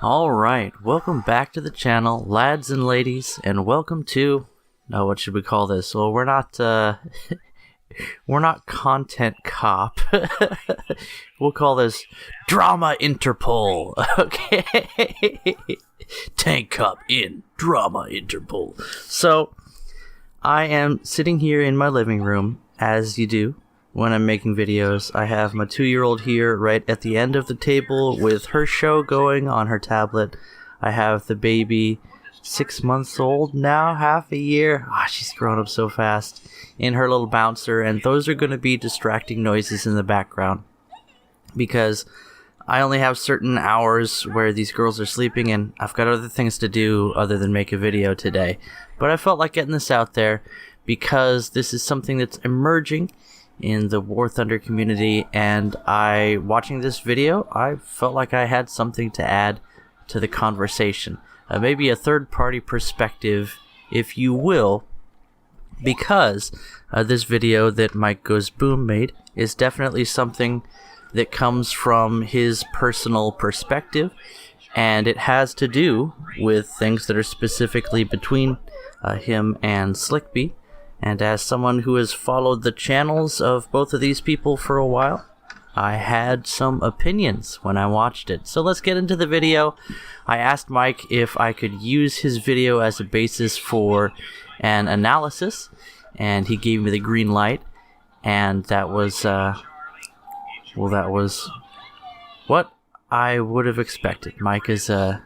Alright, welcome back to the channel, lads and ladies, and welcome to... No, what should we call this? Well, we're not Content Cop. We'll call this Drama Interpol, okay? Tank Cop in Drama Interpol. So, I am sitting here in my living room, as you do when I'm making videos. I have my 2-year-old here right at the end of the table with her show going on her tablet. I have the baby, 6 months old now, half a year. She's grown up so fast, in her little bouncer, and those are going to be distracting noises in the background because I only have certain hours where these girls are sleeping and I've got other things to do other than make a video today. But I felt like getting this out there because this is something that's emerging in the War Thunder community, and watching this video, I felt like I had something to add to the conversation. Maybe a third-party perspective, if you will, because this video that MikeGoesBoom made is definitely something that comes from his personal perspective, and it has to do with things that are specifically between him and Slickbee. And as someone who has followed the channels of both of these people for a while, I had some opinions when I watched it. So let's get into the video. I asked Mike if I could use his video as a basis for an analysis, and he gave me the green light. And that was, that was what I would have expected. Mike is a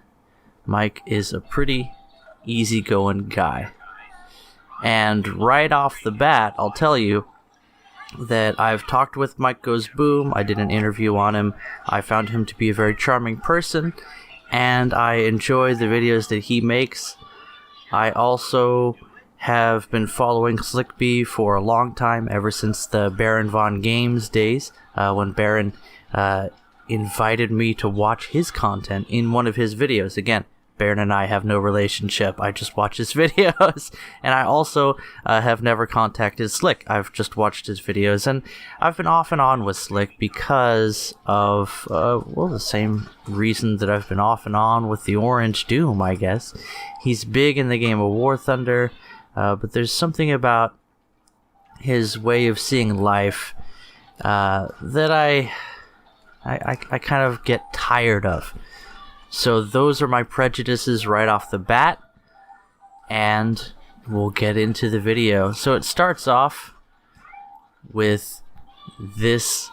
pretty easygoing guy. And right off the bat, I'll tell you that I've talked with MikeGoesBoom. I did an interview on him. I found him to be a very charming person, and I enjoy the videos that he makes. I also have been following Slickbee for a long time, ever since the Baron Von Games days, when Baron invited me to watch his content in one of his videos. Again, Baron and I have no relationship. I just watch his videos, and I also have never contacted Slick. I've just watched his videos, and I've been off and on with Slick because of, the same reason that I've been off and on with the Orange Doom, I guess. He's big in the game of War Thunder, but there's something about his way of seeing life that I kind of get tired of. So those are my prejudices right off the bat, and we'll get into the video. So it starts off with this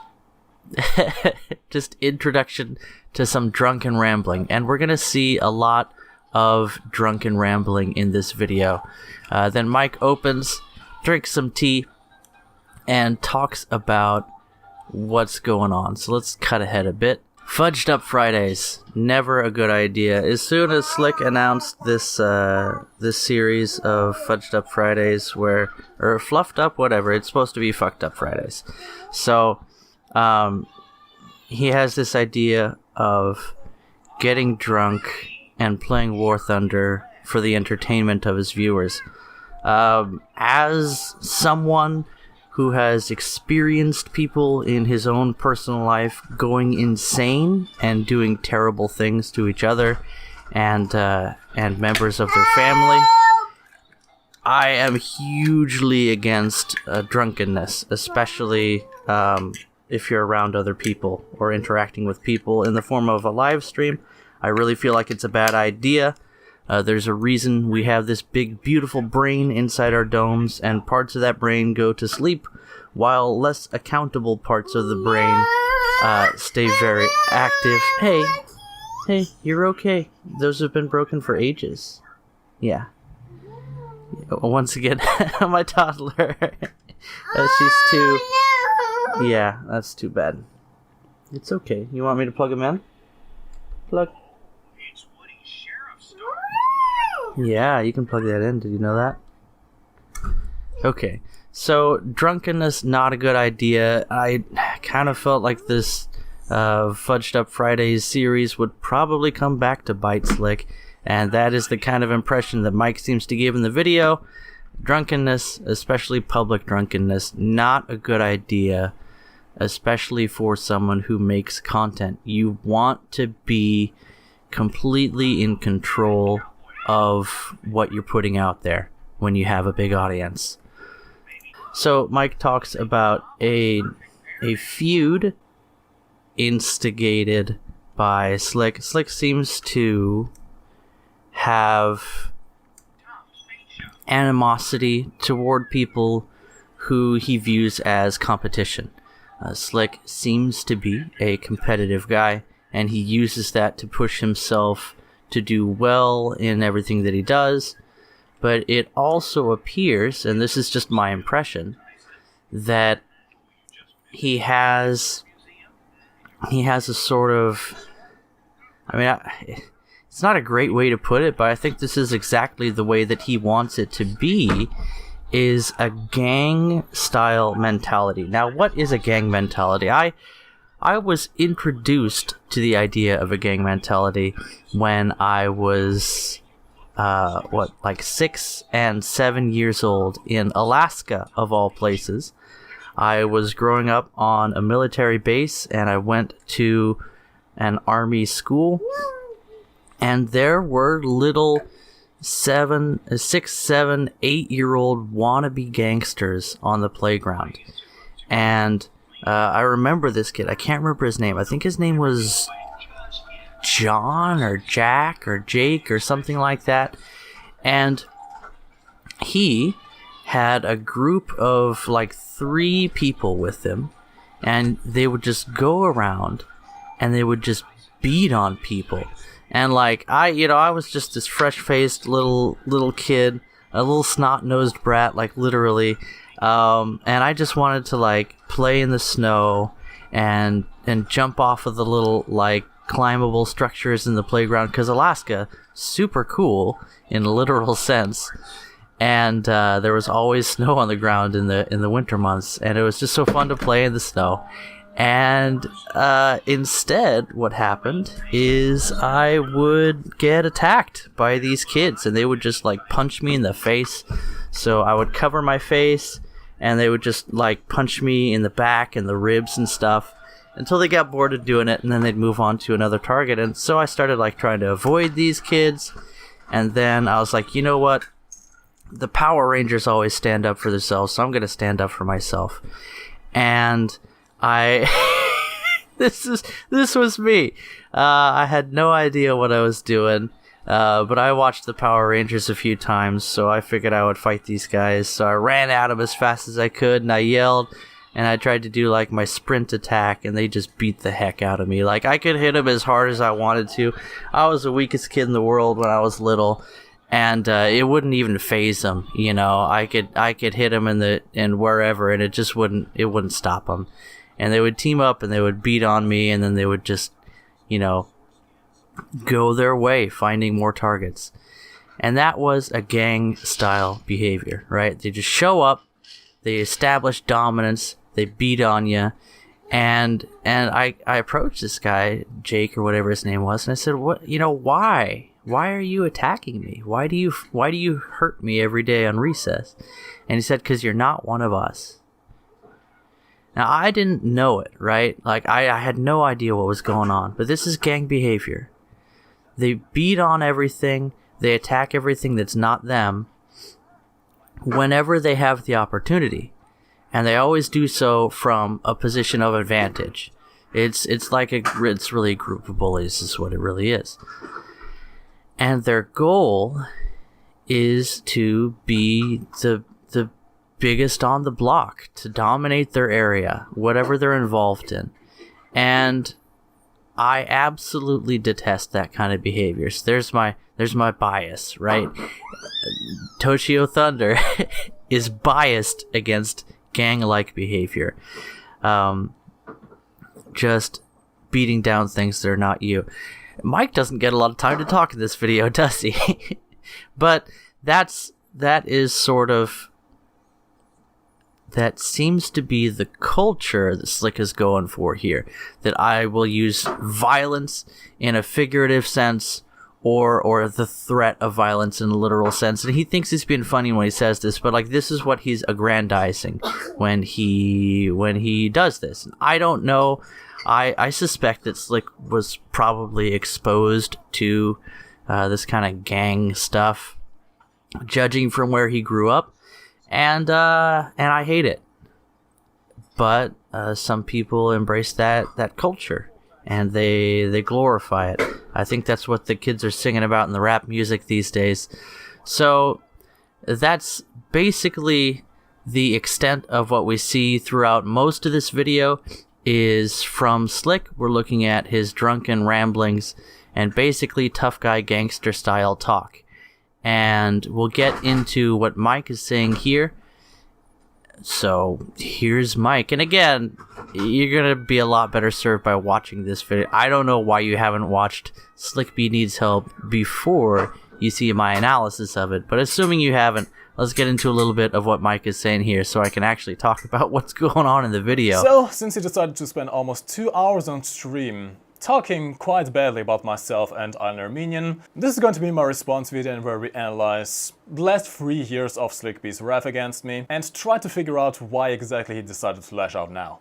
just introduction to some drunken rambling, and we're gonna see a lot of drunken rambling in this video. Then Mike opens, drinks some tea, and talks about what's going on. So let's cut ahead a bit. Fudged Up Fridays, never a good idea. As soon as Slick announced this this series of Fudged Up Fridays, or Fluffed Up, whatever, it's supposed to be Fucked Up Fridays. So, he has this idea of getting drunk and playing War Thunder for the entertainment of his viewers. As someone who has experienced people in his own personal life going insane and doing terrible things to each other and members of their family, I am hugely against drunkenness, especially if you're around other people or interacting with people in the form of a live stream. I really feel like it's a bad idea. There's a reason we have this big, beautiful brain inside our domes, and parts of that brain go to sleep, while less accountable parts of the brain stay very active. Hey, you're okay. Those have been broken for ages. Yeah. Once again, my toddler. She's too... Yeah, that's too bad. It's okay. You want me to plug him in? Plug. Yeah, you can plug that in. Did you know that? Okay, so drunkenness, not a good idea. I kind of felt like this Fudged Up Fridays series would probably come back to bite Slick, and that is the kind of impression that Mike seems to give in the video. Drunkenness, especially public drunkenness, not a good idea, especially for someone who makes content. You want to be completely in control of what you're putting out there when you have a big audience. So Mike talks about a feud instigated by Slick. Slick seems to have animosity toward people who he views as competition. Slick seems to be a competitive guy, and he uses that to push himself to do well in everything that he does. But it also appears, and this is just my impression, that he has a sort of, it's not a great way to put it, but I think this is exactly the way that he wants it to be, is a gang style mentality. Now, what is a gang mentality? I was introduced to the idea of a gang mentality when I was 6 and 7 years old in Alaska, of all places. I was growing up on a military base, and I went to an army school, and there were little 6, 7, 8-year-old wannabe gangsters on the playground. And I remember this kid. I can't remember his name. I think his name was John or Jack or Jake or something like that. And he had a group of 3 people with him, and they would just go around and they would just beat on people. And I was just this fresh-faced little kid, a little snot-nosed brat, literally. And I just wanted to play in the snow and jump off of the little climbable structures in the playground, because Alaska, super cool in a literal sense. And there was always snow on the ground in the winter months, and it was just so fun to play in the snow. And instead, what happened is I would get attacked by these kids, and they would just punch me in the face. So I would cover my face, and they would just punch me in the back and the ribs and stuff until they got bored of doing it, and then they'd move on to another target. And so I started trying to avoid these kids, and then I was like, you know what? The Power Rangers always stand up for themselves, so I'm going to stand up for myself. And this was me. I had no idea what I was doing, but I watched the Power Rangers a few times, so I figured I would fight these guys. So I ran at them as fast as I could, and I yelled, and I tried to do my sprint attack, and they just beat the heck out of me. I could hit them as hard as I wanted to. I was the weakest kid in the world when I was little, and it wouldn't even phase them. I could hit them in wherever, and it wouldn't stop them. And they would team up, and they would beat on me, and then they would just, go their way, finding more targets. And that was a gang-style behavior, right? They just show up, they establish dominance, they beat on you, and I approached this guy, Jake or whatever his name was, and I said, why? Why are you attacking me? Why do you hurt me every day on recess? And he said, 'cause you're not one of us. Now, I didn't know it, right? I had no idea what was going on, but this is gang behavior. They beat on everything, they attack everything that's not them whenever they have the opportunity. And they always do so from a position of advantage. It's really a group of bullies is what it really is. And their goal is to be the biggest on the block, to dominate their area, whatever they're involved in. And I absolutely detest that kind of behavior. So there's my bias, right? Toshio Thunder is biased against gang-like behavior. Just beating down things that are not you. Mike doesn't get a lot of time to talk in this video, does he? But that is sort of, that seems to be the culture that Slick is going for here. That I will use violence in a figurative sense, or the threat of violence in a literal sense. And he thinks he's being funny when he says this, but this is what he's aggrandizing when he does this. And I don't know I suspect that Slick was probably exposed to this kind of gang stuff, judging from where he grew up, and I hate it. But some people embrace that culture, and they glorify it. I think that's what the kids are singing about in the rap music these days. So that's basically the extent of what we see throughout most of this video is from Slick. We're looking at his drunken ramblings and basically tough guy gangster style talk. And we'll get into what Mike is saying here. So here's Mike. And again, you're going to be a lot better served by watching this video. I don't know why you haven't watched Slickbee Needs Help before you see my analysis of it. But assuming you haven't, let's get into a little bit of what Mike is saying here so I can actually talk about what's going on in the video. So, since he decided to spend almost 2 hours on stream talking quite badly about myself and an Armenian, this is going to be my response video where we analyze the last 3 years of Slickbee's wrath against me and try to figure out why exactly he decided to lash out now.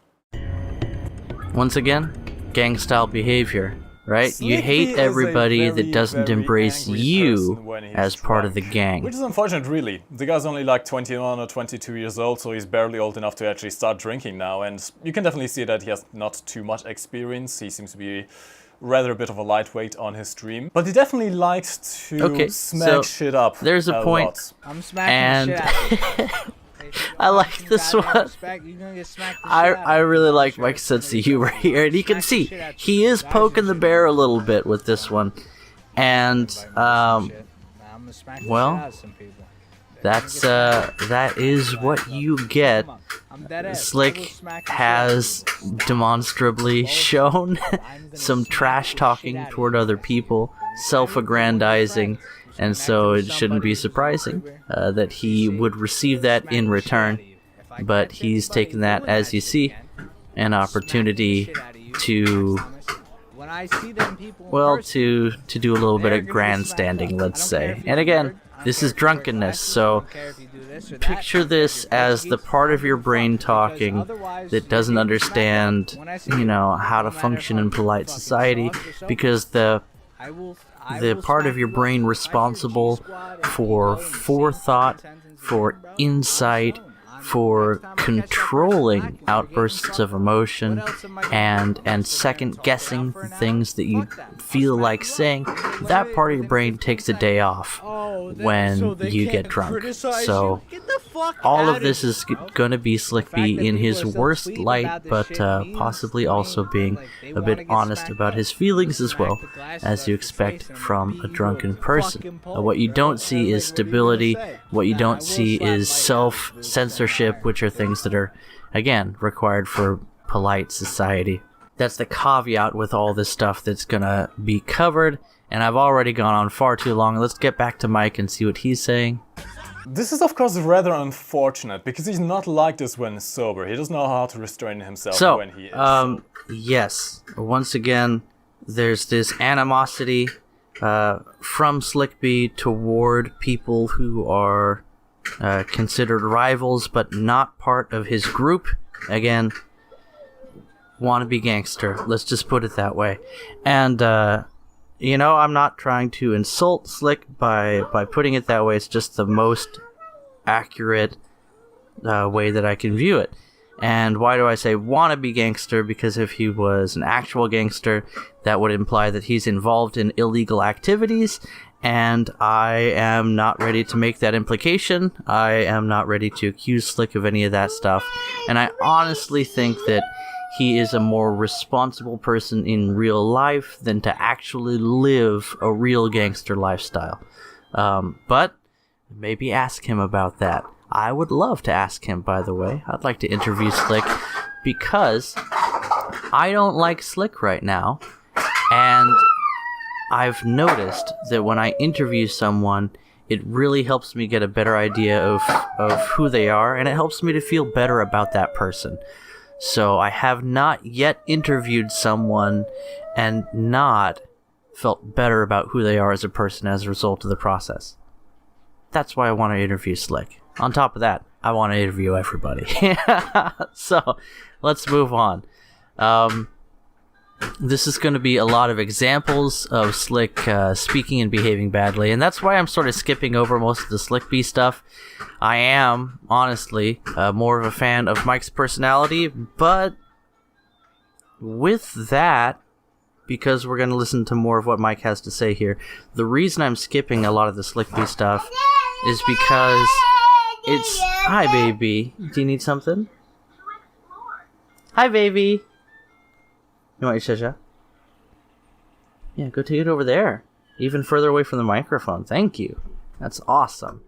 Once again, gang-style behavior, right? Slickbee you hate everybody that doesn't embrace you as part of the gang. Which is unfortunate, really. The guy's only like 21 or 22 years old, so he's barely old enough to actually start drinking now, and you can definitely see that he has not too much experience. He seems to be rather a bit of a lightweight on his stream, but he definitely likes to smack shit up. There's a point, lot. I'm smacking the shit out. I like this one. I really like Mike's sense of humor here, and you can see he is poking the bear a little bit with this one. And well, that is what you get. Slick has demonstrably shown some trash talking toward other people, self-aggrandizing. And so it shouldn't be surprising that he would receive that in return. But he's taken that, as you see, an opportunity to, well, to do a little bit of grandstanding, let's say. And again, this is drunkenness, so picture this as the part of your brain talking that doesn't understand, you know, how to function in polite society, because the part of your brain responsible for forethought, for insight, for controlling outbursts of emotion and second guessing things that you feel like saying, that part of your brain takes a day off when you get drunk. So all of this is going to be Slickbee in his worst light, but possibly also being a bit honest about his feelings as well, as you expect from a drunken person. What you don't see is stability. What you don't see is self-censorship, which are things that are, again, required for polite society. That's the caveat with all this stuff that's gonna be covered, and I've already gone on far too long. Let's get back to Mike and see what he's saying. This is of course rather unfortunate, because he's not like this when sober. He doesn't know how to restrain himself when he is sober. Yes, once again, there's this animosity from Slickbee toward people who are considered rivals but not part of his group. Again, wannabe gangster, let's just put it that way. And you know, I'm not trying to insult Slick by putting it that way. It's just the most accurate way that I can view it. And why do I say wannabe gangster? Because if he was an actual gangster, that would imply that he's involved in illegal activities, and I am not ready to make that implication. I am not ready to accuse Slick of any of that stuff, and I honestly think that he is a more responsible person in real life than to actually live a real gangster lifestyle. But maybe ask him about that. I would love to ask him, by the way. I'd like to interview Slick, because I don't like Slick right now, and I've noticed that when I interview someone, it really helps me get a better idea of who they are, and it helps me to feel better about that person. So I have not yet interviewed someone and not felt better about who they are as a person as a result of the process. That's why I want to interview Slick. On top of that, I want to interview everybody. So let's move on. this is going to be a lot of examples of Slick speaking and behaving badly, and that's why I'm sort of skipping over most of the Slickbee stuff. I am, honestly, more of a fan of Mike's personality, but with that, because we're going to listen to more of what Mike has to say here, the reason I'm skipping a lot of the Slickbee stuff is because it's... Hi, baby. Do you need something? Hi, baby. You want your Shasha? Yeah, go take it over there. Even further away from the microphone. Thank you. That's awesome.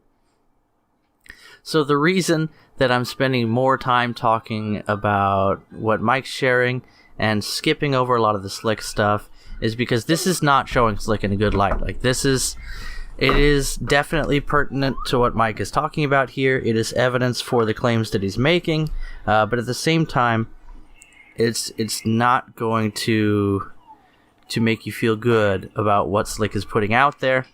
So the reason that I'm spending more time talking about what Mike's sharing and skipping over a lot of the Slick stuff is because this is not showing Slick in a good light. Like, it is definitely pertinent to what Mike is talking about here. It is evidence for the claims that he's making, but at the same time, it's not going to make you feel good about what Slick is putting out there.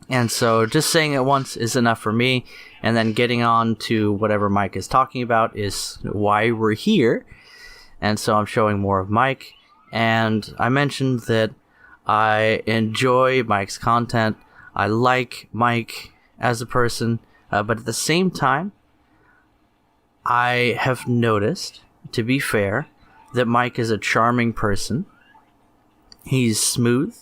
And so just saying it once is enough for me, and then getting on to whatever Mike is talking about is why we're here. And so I'm showing more of Mike, and I mentioned that I enjoy Mike's content. I like Mike as a person, but at the same time, I have noticed, to be fair, that Mike is a charming person. He's smooth.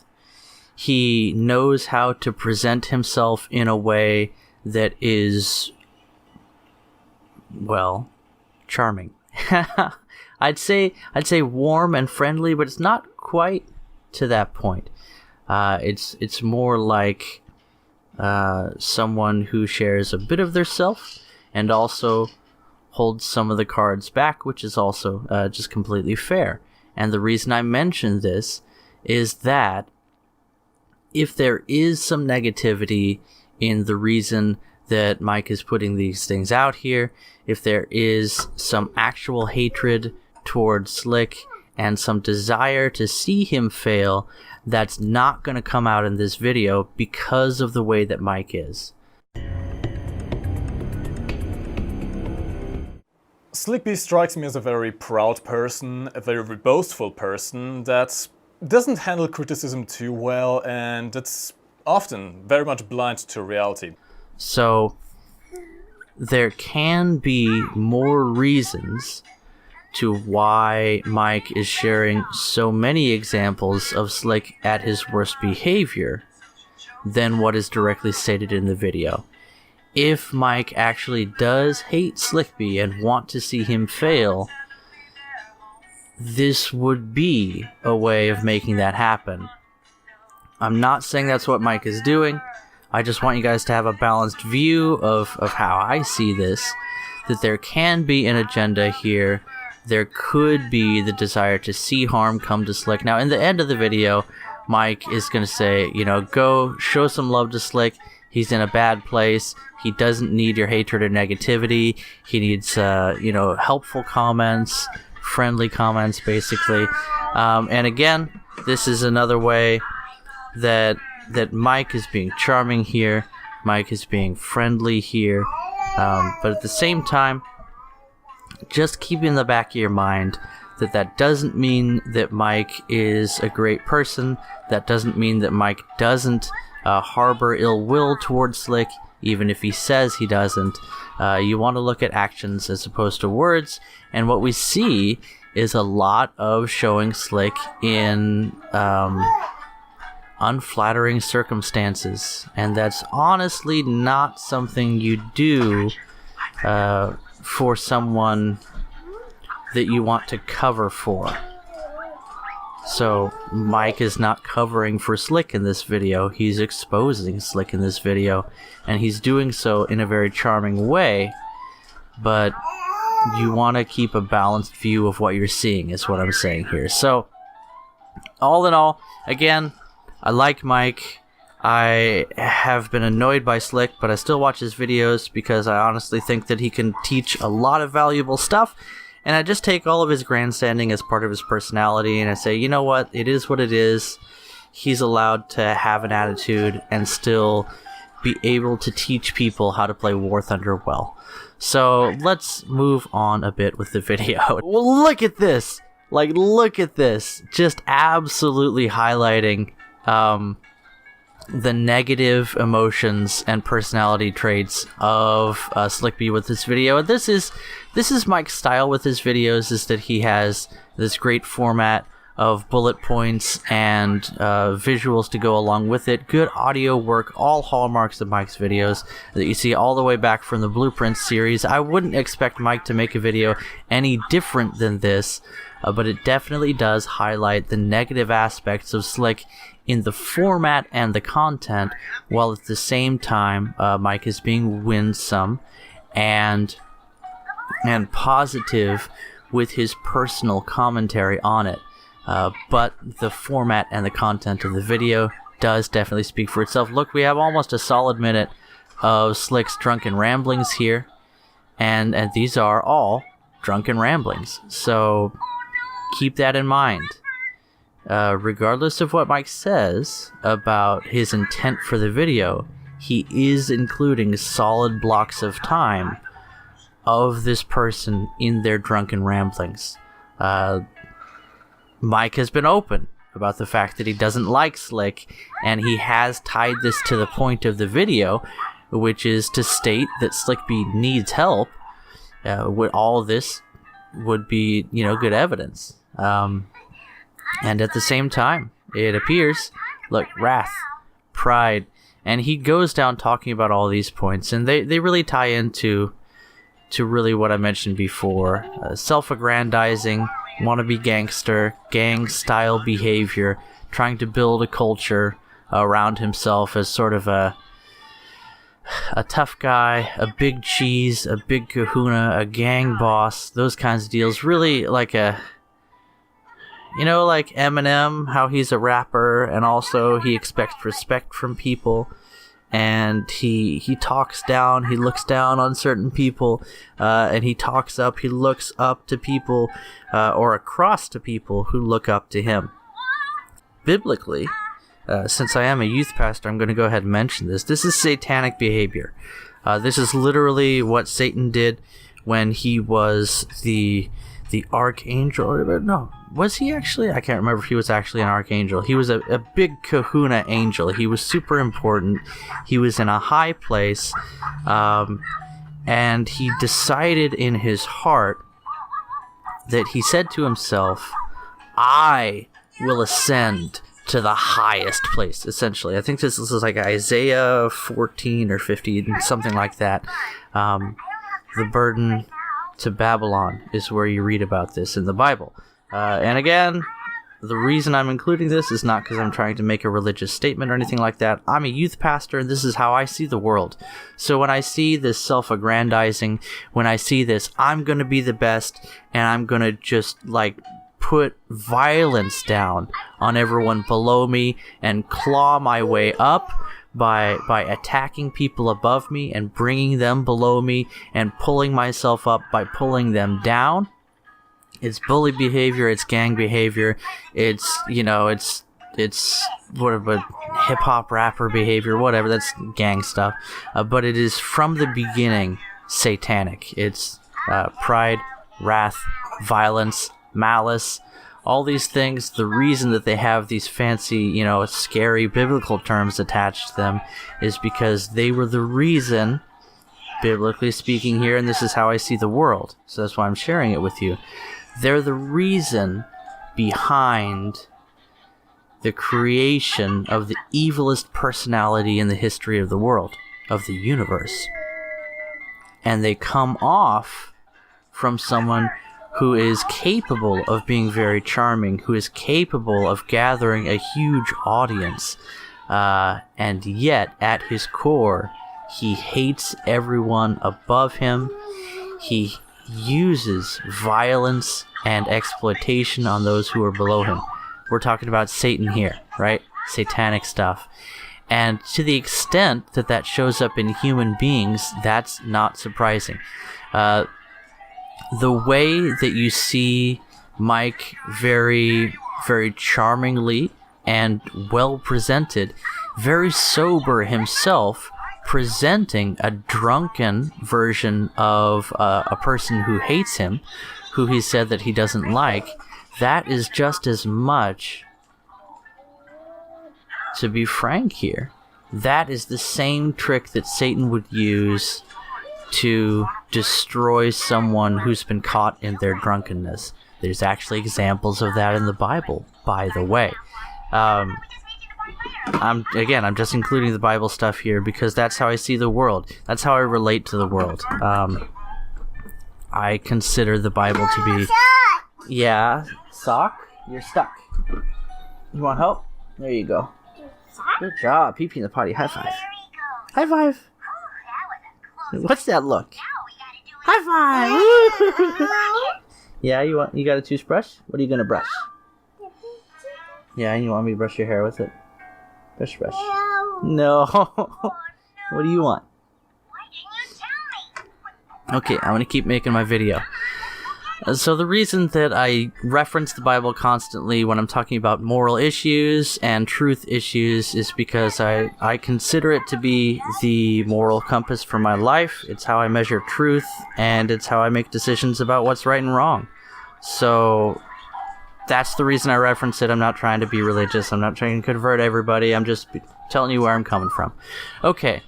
He knows how to present himself in a way that is, well, charming. I'd say warm and friendly, but it's not quite to that point. It's more like someone who shares a bit of their self and also holds some of the cards back, which is also just completely fair. And the reason I mention this is that if there is some negativity in the reason that Mike is putting these things out here, if there is some actual hatred towards Slick and some desire to see him fail, that's not going to come out in this video because of the way that Mike is. Slickbee strikes me as a very proud person, a very boastful person that doesn't handle criticism too well, and that's often very much blind to reality. So there can be more reasons to why Mike is sharing so many examples of Slick at his worst behavior than what is directly stated in the video. If Mike actually does hate Slickbee and want to see him fail, this would be a way of making that happen. I'm not saying that's what Mike is doing. I just want you guys to have a balanced view of how I see this, that there can be an agenda here. There could be the desire to see harm come to Slick. Now, in the end of the video, Mike is going to say, go show some love to Slick. He's in a bad place. He doesn't need your hatred or negativity. He needs, helpful comments, friendly comments, basically. And again, this is another way that Mike is being charming here. Mike is being friendly here. But at the same time, just keep in the back of your mind that doesn't mean that Mike is a great person. That doesn't mean that Mike doesn't harbor ill will towards Slick, even if he says he doesn't. You want to look at actions as opposed to words, and what we see is a lot of showing Slick in unflattering circumstances, and that's honestly not something you do for someone that you want to cover for. So Mike is not covering for Slick in this video. He's exposing Slick in this video, and he's doing so in a very charming way, but you want to keep a balanced view of what you're seeing is what I'm saying here. So all in all, again, I like Mike. I have been annoyed by Slick, but I still watch his videos because I honestly think that he can teach a lot of valuable stuff. And I just take all of his grandstanding as part of his personality, and I say, you know what? It is what it is. He's allowed to have an attitude and still be able to teach people how to play War Thunder well. So let's move on a bit with the video. Well, look at this. Like, look at this. Just absolutely highlighting the negative emotions and personality traits of Slickbee with this video. And this is Mike's style with his videos, is that he has this great format of bullet points and visuals to go along with it. Good audio work, all hallmarks of Mike's videos that you see all the way back from the Blueprint series. I wouldn't expect Mike to make a video any different than this, but it definitely does highlight the negative aspects of Slick in the format and the content, while at the same time Mike is being winsome and positive with his personal commentary on it. But the format and the content of the video does definitely speak for itself. Look, we have almost a solid minute of Slick's drunken ramblings here, and these are all drunken ramblings. So keep that in mind. Regardless of what Mike says about his intent for the video, he is including solid blocks of time of this person in their drunken ramblings. Mike has been open about the fact that he doesn't like Slick, and he has tied this to the point of the video, which is to state that Slickbee needs help. All of this would be, good evidence. And at the same time, it appears, look, wrath, pride, and he goes down talking about all these points, and they really tie into really what I mentioned before. Self-aggrandizing, wannabe gangster, gang-style behavior, trying to build a culture around himself as sort of a tough guy, a big cheese, a big kahuna, a gang boss, those kinds of deals. Really like like Eminem, how he's a rapper and also he expects respect from people. And he talks down, he looks down on certain people, and he talks up, he looks up to people, or across to people who look up to him. Biblically, since I am a youth pastor, I'm going to go ahead and mention this. This is satanic behavior. This is literally what Satan did when he was the archangel. No, was he actually? I can't remember if he was actually an archangel. He was a big kahuna angel. He was super important. He was in a high place, and he decided in his heart that he said to himself, I will ascend to the highest place, essentially. I think this is like Isaiah 14 or 15, something like that. The burden to Babylon is where you read about this in the Bible. And again, the reason I'm including this is not because I'm trying to make a religious statement or anything like that. I'm a youth pastor, and this is how I see the world. So when I see this self-aggrandizing, when I see this, I'm going to be the best, and I'm going to just, put violence down on everyone below me and claw my way up by attacking people above me and bringing them below me and pulling myself up by pulling them down. It's bully behavior, it's gang behavior, it's whatever, hip-hop rapper behavior, whatever, that's gang stuff. But it is from the beginning satanic. It's pride, wrath, violence, malice, all these things. The reason that they have these fancy, scary biblical terms attached to them is because they were the reason, biblically speaking here, and this is how I see the world, so that's why I'm sharing it with you. They're the reason behind the creation of the evilest personality in the history of the world, of the universe. And they come off from someone who is capable of being very charming, who is capable of gathering a huge audience, and yet, at his core, he hates everyone above him. He uses violence and exploitation on those who are below him. We're talking about Satan here, right? Satanic stuff. And to the extent that that shows up in human beings, that's not surprising. The way that you see Mike very, very charmingly and well presented, very sober himself, presenting a drunken version of a person who hates him, who he said that he doesn't like, that is just as much, to be frank here, that is the same trick that Satan would use to destroy someone who's been caught in their drunkenness. There's actually examples of that in the Bible, by the way. I'm just including the Bible stuff here because that's how I see the world. That's how I relate to the world. I consider the Bible to be... Yeah, sock? You're stuck. You want help? There you go. Good job. Pee-pee in the potty. High five. High five. What's that look? High five. Yeah, you got a toothbrush? What are you gonna brush? Yeah, you want me to brush your hair with it? Brush. No. What do you want? Okay, I'm gonna keep making my video. So the reason that I reference the Bible constantly when I'm talking about moral issues and truth issues is because I consider it to be the moral compass for my life. It's how I measure truth, and it's how I make decisions about what's right and wrong. So that's the reason I reference it. I'm not trying to be religious. I'm not trying to convert everybody. I'm just telling you where I'm coming from. Okay.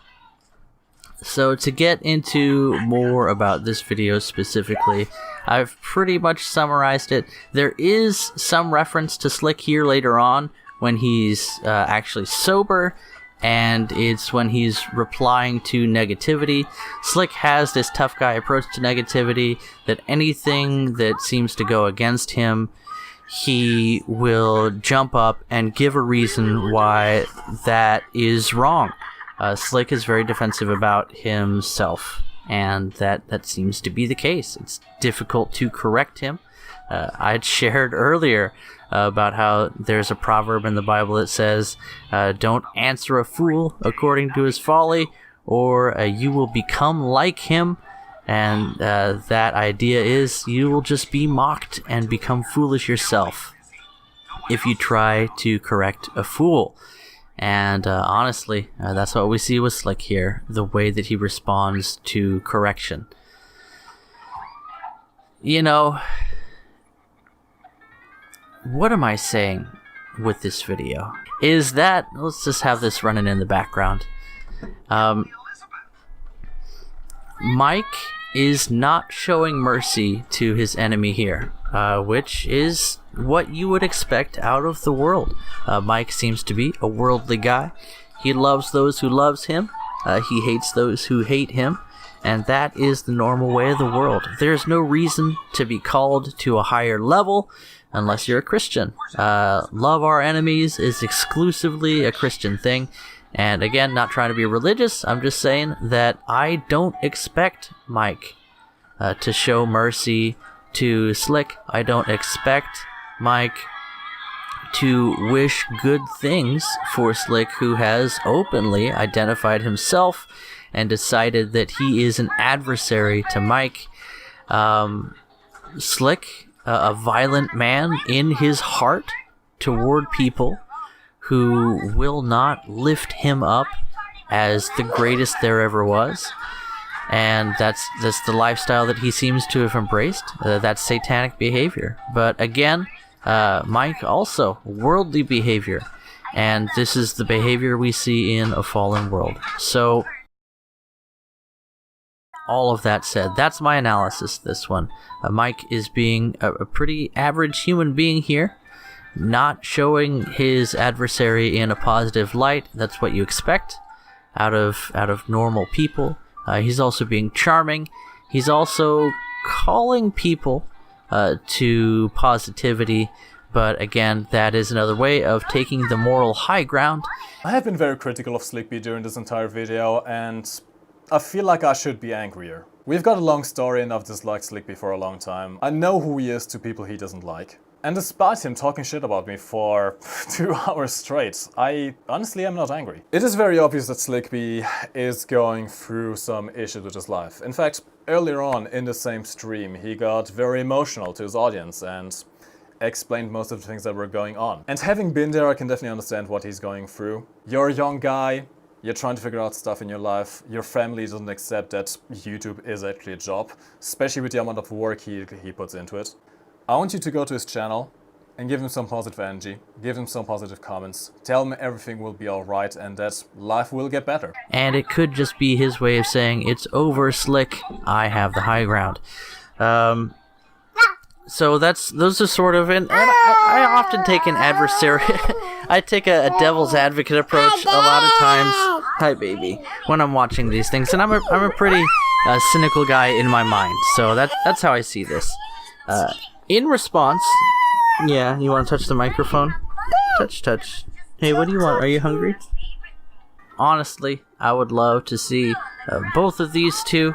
So to get into more about this video specifically, I've pretty much summarized it. There is some reference to Slick here later on when he's actually sober, and it's when he's replying to negativity. Slick has this tough guy approach to negativity, that anything that seems to go against him, he will jump up and give a reason why that is wrong. Slick is very defensive about himself, and that seems to be the case. It's difficult to correct him. I'd shared earlier about how there's a proverb in the Bible that says, don't answer a fool according to his folly, or you will become like him. And that idea is you will just be mocked and become foolish yourself if you try to correct a fool. And honestly, that's what we see with Slick here, the way that he responds to correction. You know, what am I saying with this video? Is that, let's just have this running in the background. Mike is not showing mercy to his enemy here, which is what you would expect out of the world. Mike seems to be a worldly guy. He loves those who loves him. He hates those who hate him. And that is the normal way of the world. There's no reason to be called to a higher level unless you're a Christian. Love our enemies is exclusively a Christian thing. And again, not trying to be religious, I'm just saying that I don't expect Mike to show mercy to Slick. I don't expect Mike to wish good things for Slick, who has openly identified himself and decided that he is an adversary to Mike. Slick, a violent man in his heart toward people who will not lift him up as the greatest there ever was. And that's the lifestyle that he seems to have embraced. That's satanic behavior. But again, Mike also worldly behavior. And this is the behavior we see in a fallen world. So, all of that said, that's my analysis, this one. Mike is being a pretty average human being here, not showing his adversary in a positive light. That's what you expect out of normal people. He's also being charming. He's also calling people to positivity. But again, that is another way of taking the moral high ground. I have been very critical of Slickbee during this entire video, and I feel like I should be angrier. We've got a long story and I've disliked Slickbee for a long time. I know who he is to people he doesn't like. And despite him talking shit about me for 2 hours straight, I honestly am not angry. It is very obvious that Slickbee is going through some issues with his life. In fact, earlier on in the same stream, he got very emotional to his audience and explained most of the things that were going on. And having been there, I can definitely understand what he's going through. You're a young guy, you're trying to figure out stuff in your life, your family doesn't accept that YouTube is actually a job, especially with the amount of work he puts into it. I want you to go to his channel, and give him some positive energy, give him some positive comments, tell him everything will be alright and that life will get better. And it could just be his way of saying, it's over, Slick, I have the high ground. So those are sort of, and I often take an adversary, I take a devil's advocate approach a lot of times, hi baby, when I'm watching these things, and I'm a pretty cynical guy in my mind, so that's how I see this. In response, yeah, you want to touch the microphone? Touch. Hey, what do you want? Are you hungry? Honestly, I would love to see both of these two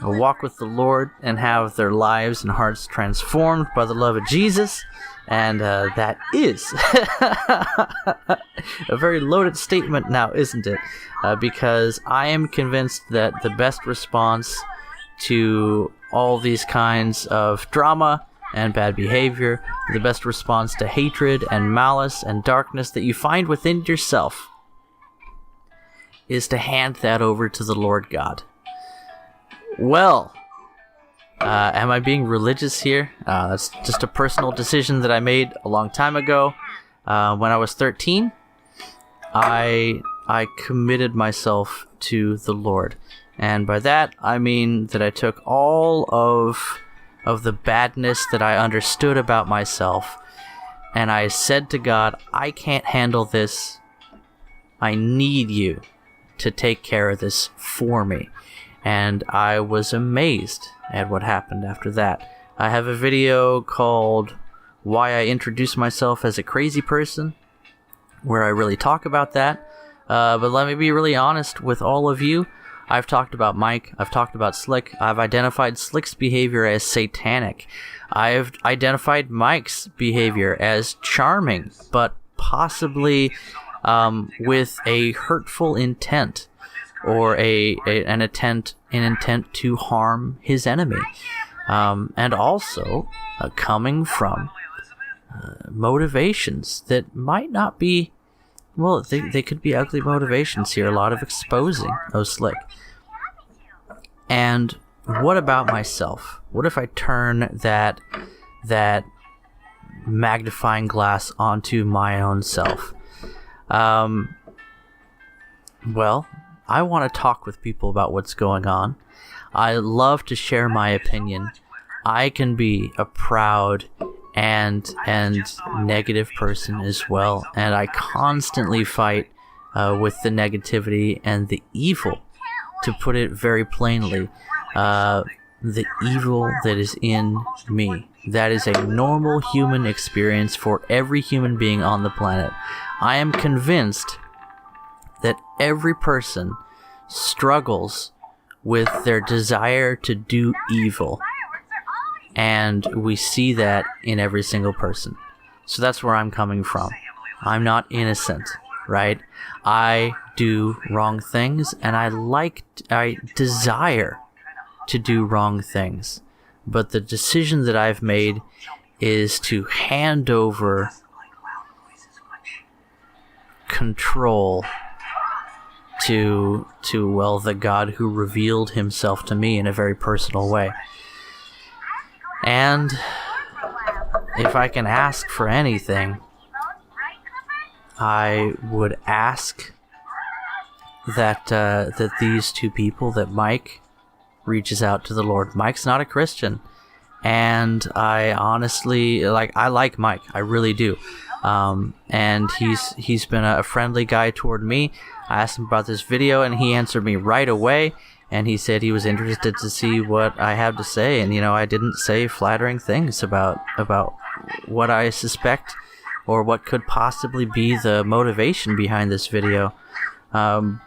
walk with the Lord and have their lives and hearts transformed by the love of Jesus. And that is a very loaded statement now, isn't it? Because I am convinced that the best response to all these kinds of drama and bad behavior, the best response to hatred and malice and darkness that you find within yourself, is to hand that over to the Lord God. Well, am I being religious here? That's just a personal decision that I made a long time ago. When I was 13, I committed myself to the Lord. And by that, I mean that I took all of the badness that I understood about myself, and I said to God, I can't handle this. I need you to take care of this for me. And I was amazed at what happened after that. I have a video called Why I Introduced Myself as a Crazy Person, where I really talk about that. But let me be really honest with all of you. I've talked about Mike, I've talked about Slick, I've identified Slick's behavior as satanic. I've identified Mike's behavior as charming, but possibly with a hurtful intent, or an intent to harm his enemy, and also coming from motivations that might not be, well, they could be ugly motivations here, a lot of exposing of Slick. And what about myself? What if I turn that magnifying glass onto my own self? Well, I want to talk with people about what's going on. I love to share my opinion. I can be a proud and negative person as well, and I constantly fight with the negativity and the evil, to put it very plainly, the evil that is in me. That is a normal human experience for every human being on the planet. I am convinced that every person struggles with their desire to do evil, and we see that in every single person. So that's where I'm coming from. I'm not innocent, right? I do wrong things, and I desire to do wrong things, but the decision that I've made is to hand over control to well, the God who revealed himself to me in a very personal way. And if I can ask for anything, I would ask that these two people, that Mike reaches out to the Lord. Mike's not a Christian, and I honestly I like Mike, I really do. And he's been a friendly guy toward me. I asked him about this video, and he answered me right away, and he said he was interested to see what I had to say. And I didn't say flattering things about what I suspect or what could possibly be the motivation behind this video. But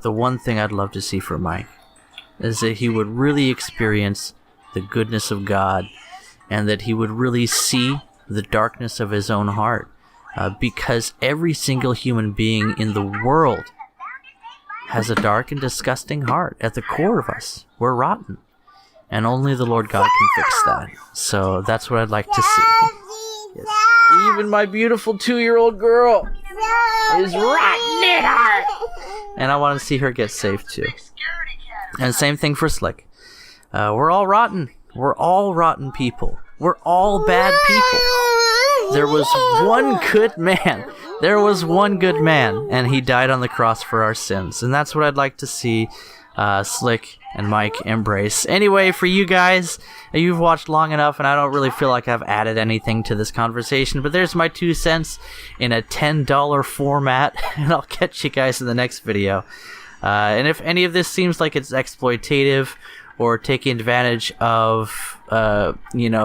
the one thing I'd love to see for Mike is that he would really experience the goodness of God, and that he would really see the darkness of his own heart, because every single human being in the world has a dark and disgusting heart. At the core of us, we're rotten, and only the Lord God can fix that. So that's what I'd like to see. Yes. Even my beautiful 2-year-old girl is rotten at heart, and I want to see her get saved too. And same thing for Slick. We're all rotten. We're all rotten people. We're all bad people. there was one good man. There was one good man, and he died on the cross for our sins. And that's what I'd like to see Slick and Mike embrace. Anyway, for you guys, you've watched long enough, and I don't really feel like I've added anything to this conversation, but there's my 2 cents in a $10 format, and I'll catch you guys in the next video. And if any of this seems like it's exploitative or taking advantage of,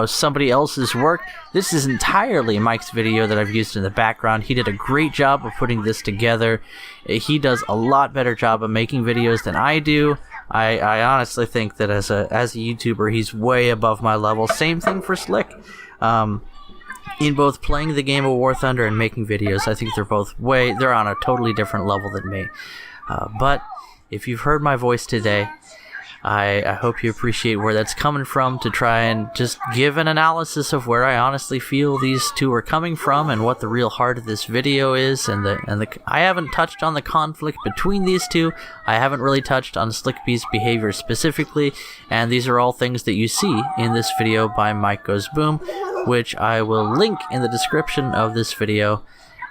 somebody else's work, this is entirely Mike's video that I've used in the background. He did a great job of putting this together. He does a lot better job of making videos than I do. I honestly think that as a YouTuber, he's way above my level. Same thing for Slick. In both playing the game of War Thunder and making videos, I think they're on a totally different level than me. But if you've heard my voice today, I hope you appreciate where that's coming from, to try and just give an analysis of where I honestly feel these two are coming from and what the real heart of this video is. I haven't touched on the conflict between these two. I haven't really touched on Slickbee's behavior specifically, and these are all things that you see in this video by MikeGoesBoom, which I will link in the description of this video.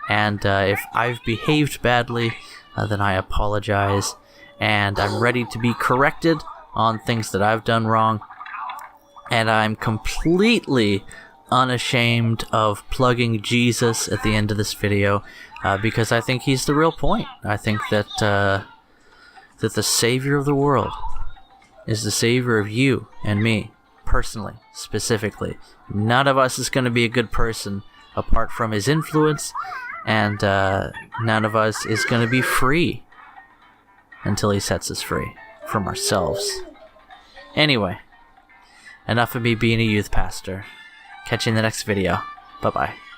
And if I've behaved badly, then I apologize, and I'm ready to be corrected on things that I've done wrong. And I'm completely unashamed of plugging Jesus at the end of this video, because I think he's the real point. I think that the Savior of the world is the Savior of you and me, personally, specifically. None of us is going to be a good person apart from his influence, and none of us is going to be free until he sets us free from ourselves. Anyway, enough of me being a youth pastor. Catch you in the next video. Bye-bye.